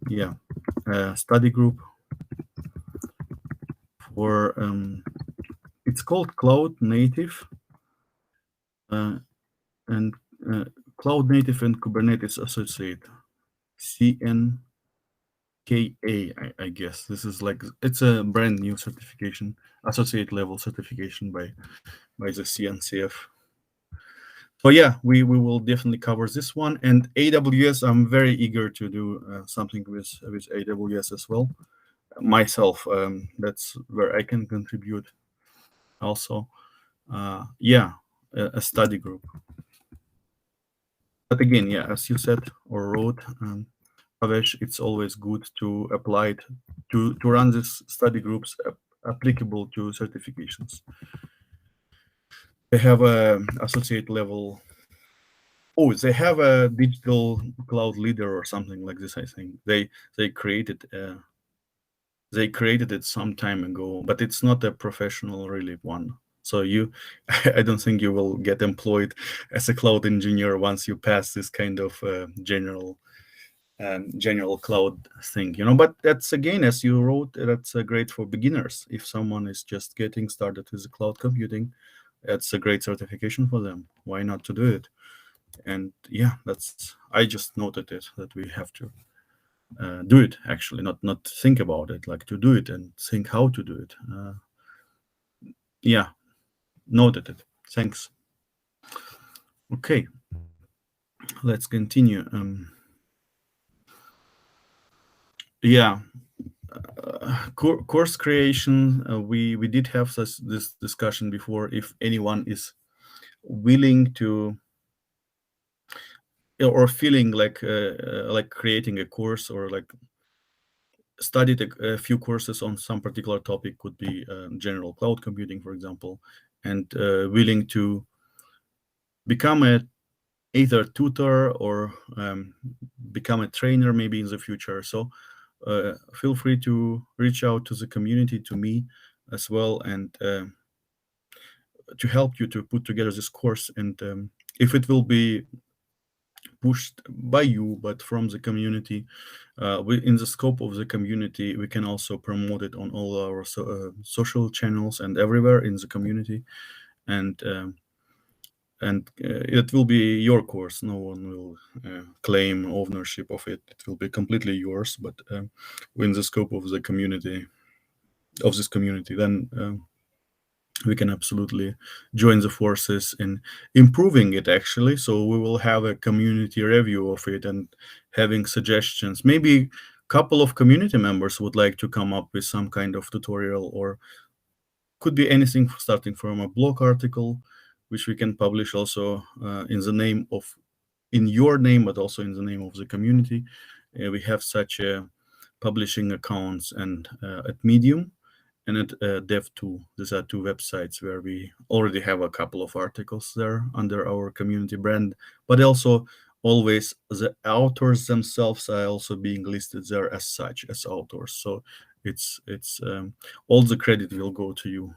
Yeah, study group for it's called Cloud Native and Cloud Native and Kubernetes Associate, CNKA. I guess this is like it's a brand new certification, associate level certification by the CNCF. So yeah, we will definitely cover this one. And AWS, I'm very eager to do something with AWS as well. Myself, that's where I can contribute also. Yeah, a study group. But again, yeah, as you said or wrote, Pavesh, it's always good to apply it to run these study groups applicable to certifications. They have a associate level. Oh, they have a digital cloud leader or something like this. I think they created it some time ago, but it's not a professional really one. So I don't think you will get employed as a cloud engineer once you pass this kind of general cloud thing, But that's, again, as you wrote, that's great for beginners. If someone is just getting started with cloud computing, that's a great certification for them. Why not to do it? And yeah, I just noted it that we have to do it, actually, not think about it, like to do it and think how to do it. Yeah, noted it. Thanks. Okay, let's continue. Yeah, course creation. We did have this discussion before. If anyone is willing to or feeling like creating a course or like studied a few courses on some particular topic, could be general cloud computing, for example, and willing to become a either tutor or become a trainer maybe in the future. So feel free to reach out to the community, to me as well, and to help you to put together this course. And if it will be pushed by you but from the community, in the scope of the community, we can also promote it on all our social channels and everywhere in the community. And it will be your course. No one will claim ownership of it. It will be completely yours, but in the scope of the community, of this community, then we can absolutely join the forces in improving it, actually. So we will have a community review of it and having suggestions. Maybe a couple of community members would like to come up with some kind of tutorial, or could be anything starting from a blog article, which we can publish also in your name, but also in the name of the community. We have such publishing accounts and at Medium and at Dev2. These are two websites where we already have a couple of articles there under our community brand, but also always the authors themselves are also being listed there as such, as authors. So it's all the credit will go to you.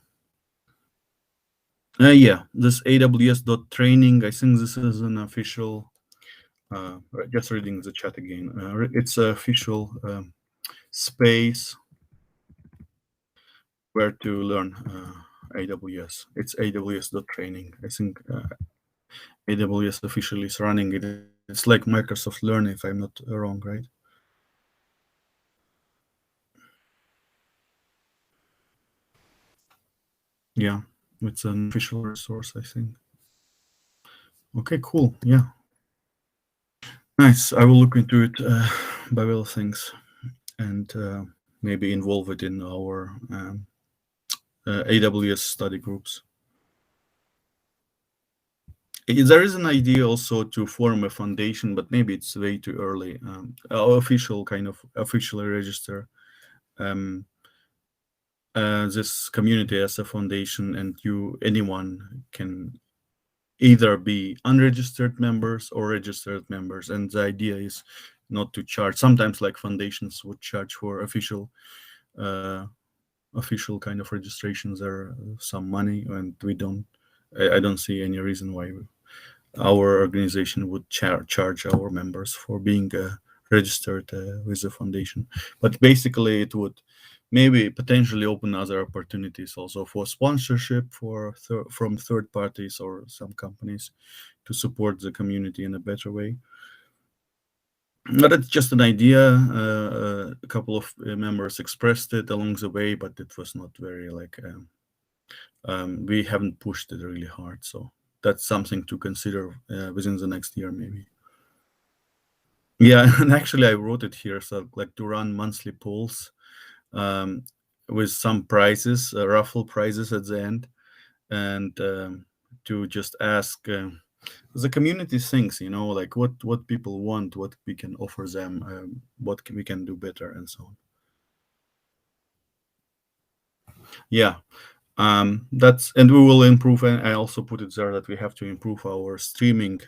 Yeah, this aws.training, I think this is an official, just reading the chat again. It's an official space where to learn AWS. It's aws.training. I think AWS officially is running it. It's like Microsoft Learn, if I'm not wrong, right? Yeah, it's an official resource, I think. Okay, cool. Yeah. Nice. I will look into it, Babel things, and maybe involve it in our AWS study groups. There is an idea also to form a foundation, but maybe it's way too early. Officially register this community as a foundation, and anyone can either be unregistered members or registered members. And the idea is not to charge. Sometimes, like foundations would charge for official kind of registrations or some money, and I don't see any reason why our organization would charge our members for being registered with the foundation. But basically, it would maybe potentially open other opportunities also for sponsorship from third parties or some companies to support the community in a better way. But it's just an idea. A couple of members expressed it along the way, but it was not very we haven't pushed it really hard. So that's something to consider within the next year, maybe. Yeah, and actually I wrote it here. So like to run monthly polls with some prizes, raffle prizes at the end, and to just ask the community thinks, like what people want, what we can offer them, we can do better, and so on. Yeah. And we will improve, and I also put it there that we have to improve our streaming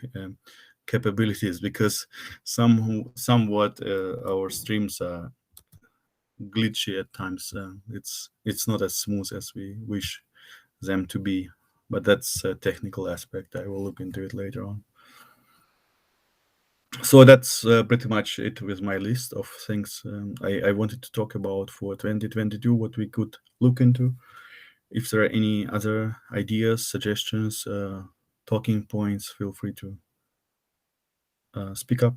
capabilities, because somewhat our streams are glitchy at times. It's not as smooth as we wish them to be, but that's a technical aspect. I will look into it later on. So that's pretty much it with my list of things I wanted to talk about for 2022, what we could look into. If there are any other ideas, suggestions, talking points, feel free to speak up.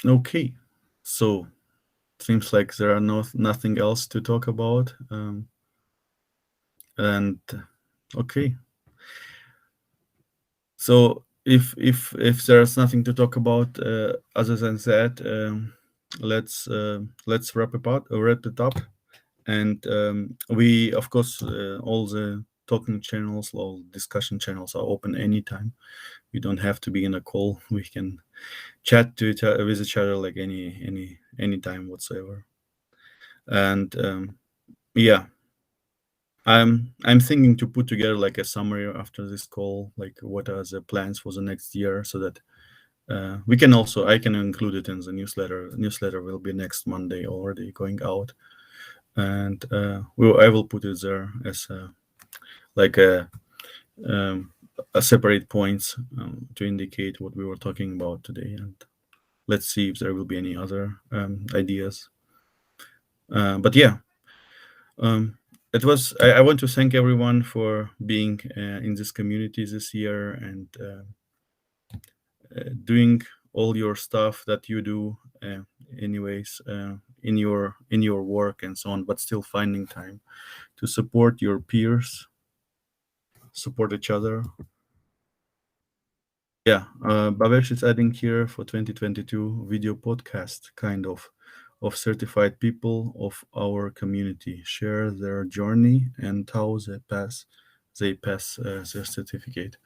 Okay, so seems like there are nothing else to talk about. And okay, so if there's nothing to talk about other than that, let's wrap it up. And we, of course, all the talking channels, all discussion channels are open anytime. We don't have to be in a call. We can chat to with each other like any time whatsoever. And yeah, I'm thinking to put together like a summary after this call, like what are the plans for the next year, so that we can also I can include it in the newsletter. Newsletter will be next Monday already going out, and I will put it there as like a separate points to indicate what we were talking about today, and let's see if there will be any other ideas. But yeah, it was. I want to thank everyone for being in this community this year and doing all your stuff that you do, anyways, in your work and so on. But still finding time to support your peers, support each other. Yeah, Babesh is adding here for 2022 video podcast, kind of certified people of our community share their journey and how they pass their certificate.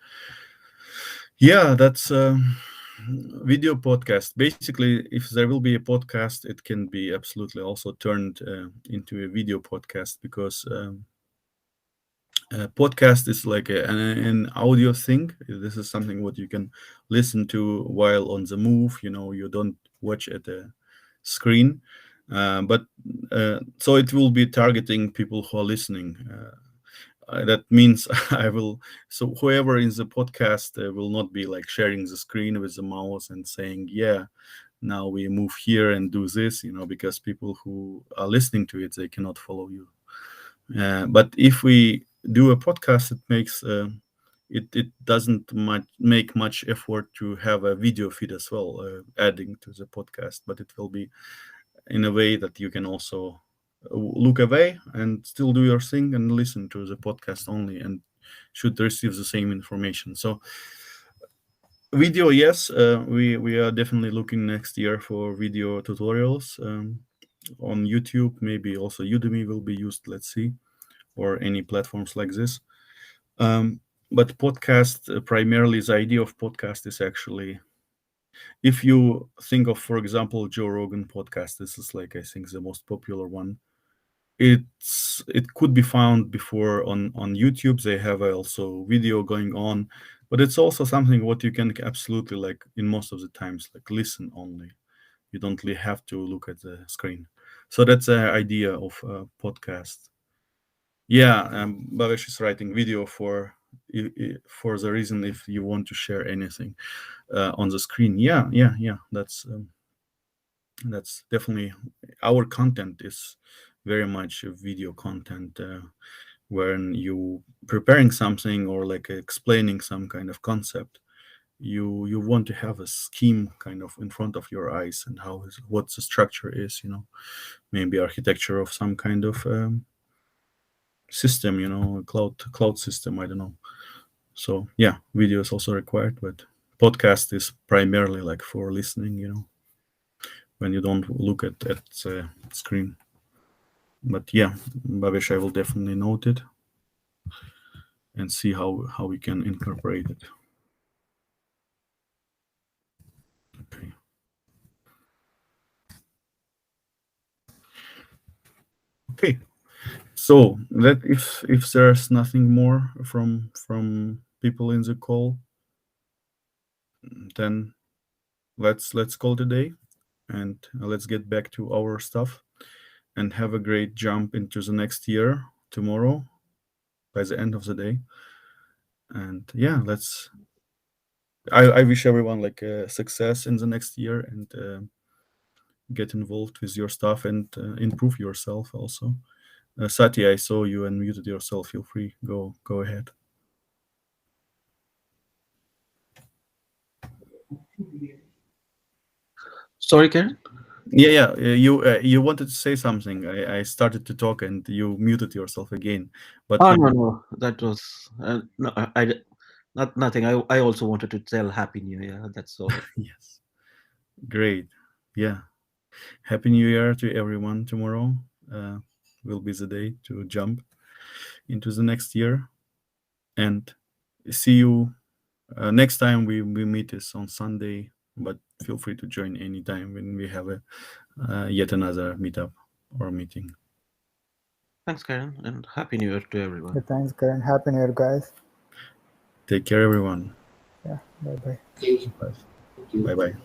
Yeah, that's video podcast. Basically, if there will be a podcast, it can be absolutely also turned into a video podcast because podcast is like an audio thing. This is something what you can listen to while on the move. You don't watch at the screen, but so it will be targeting people who are listening. That means I will. So whoever in the podcast will not be like sharing the screen with the mouse and saying, "Yeah, now we move here and do this," because people who are listening to it, they cannot follow you. But if we do a podcast, it doesn't make much effort to have a video feed as well, adding to the podcast. But it will be in a way that you can also look away and still do your thing and listen to the podcast only, and should receive the same information. So video, yes, we are definitely looking next year for video tutorials on YouTube. Maybe also Udemy will be used. Let's see, or any platforms like this. But podcast, primarily the idea of podcast is actually, if you think of, for example, Joe Rogan podcast, this is like I think the most popular one. It could be found before on YouTube. They have also video going on, but it's also something what you can absolutely, like in most of the times, like listen only. You don't really have to look at the screen. So that's the idea of podcast. Yeah, Babesh is writing video for the reason if you want to share anything on the screen. Yeah. That's definitely our content is very much a video content. When you preparing something or like explaining some kind of concept, you want to have a scheme kind of in front of your eyes and what the structure is. Maybe architecture of some kind of system, a cloud system, I don't know. So yeah, video is also required, but podcast is primarily like for listening, when you don't look at the screen. But yeah, Babesh, I will definitely note it and see how we can incorporate it. Okay. Okay. So that if there's nothing more from people in the call, then let's call it a day, and let's get back to our stuff and have a great jump into the next year tomorrow by the end of the day. And yeah, I wish everyone like success in the next year, and get involved with your stuff and improve yourself also. Sati, I saw you and muted yourself. Feel free, go ahead. Sorry, Karen. Yeah. You wanted to say something. I started to talk and you muted yourself again. But Oh no, that was no, not nothing. I also wanted to tell Happy New Year. That's all. yes, great. Yeah, Happy New Year to everyone. Tomorrow will be the day to jump into the next year. and see you next time. We meet is on Sunday, but feel free to join anytime when we have a yet another meetup or meeting. Thanks, Karen, and Happy New Year to everyone. Yeah, thanks, Karan. Happy New Year, guys. Take care, everyone. Yeah, bye bye. Okay. Bye Thank you. bye.